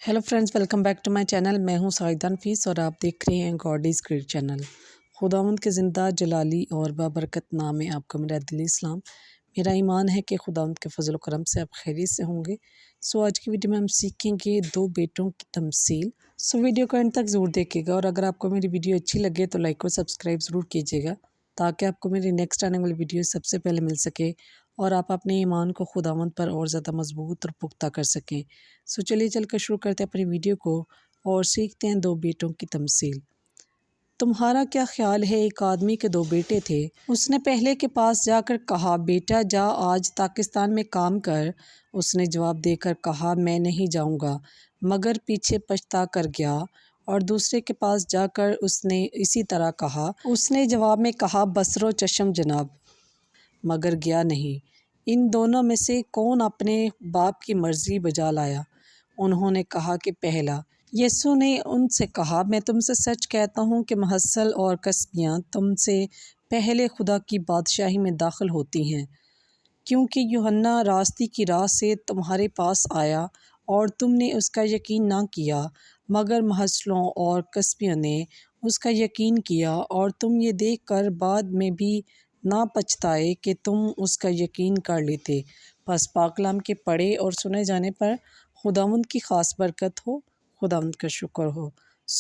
Hello friends, welcome back to my channel. मैं हूं साइदा नफीस और आप देख रहे हैं गॉड इज़ ग्रेट चैनल। खुदावंद के ज़िंदा जलाली और बाबरकत नाम में आपका मेरा दिली इस्लाम। मेरा ईमान है कि खुदावंद के फजल करम से आप खैरियत से होंगे। आज की वीडियो में हम सीखेंगे दो बेटों की तमसील। वीडियो को एंड तक ज़रूर देखिएगा और अगर आपको मेरी वीडियो अच्छी लगे तो लाइक और सब्सक्राइब ज़रूर कीजिएगा ताकि आपको मेरी नेक्स्ट आने वाली वीडियो सबसे पहले मिल सके और आप अपने ईमान को खुदावंद पर और ज़्यादा मजबूत और पुख्ता कर सकें। चलिए चलकर शुरू करते हैं अपनी वीडियो को और सीखते हैं दो बेटों की तमसील। तुम्हारा क्या ख्याल है, एक आदमी के दो बेटे थे। उसने पहले के पास जाकर कहा, बेटा जा आज पाकिस्तान में काम कर। उसने जवाब देकर कहा, मैं नहीं जाऊंगा, मगर पीछे पछता कर गया। और दूसरे के पास जाकर उसने इसी तरह कहा। उसने जवाब में कहा, बसरो चशम जनाब, मगर गया नहीं। इन दोनों में से कौन अपने बाप की मर्ज़ी बजा लाया? उन्होंने कहा कि पहला। यीशु ने उनसे कहा, मैं तुमसे सच कहता हूँ कि महसल और कसबियाँ तुमसे पहले खुदा की बादशाही में दाखिल होती हैं, क्योंकि यूहन्ना रास्ते की राह से तुम्हारे पास आया और तुमने उसका यकीन ना किया, मगर महसलों और कसबियों ने उसका यकीन किया और तुम ये देखकर बाद में भी ना पछताए कि तुम उसका यकीन कर लेते। बस पाक कलाम के पढ़े और सुने जाने पर खुदावंद की ख़ास बरकत हो, खुदावंद का शुक्र हो।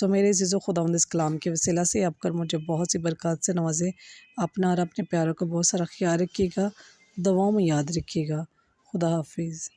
मेरे अज़ीज़ों, खुदावंद इस कलाम के वसीला से आप कर मुझे बहुत सी बरकत से नवाजे। अपना और अपने प्यारों को बहुत सारा ख्याल रखिएगा, दुआओं में याद रखिएगा। खुदा हाफिज़।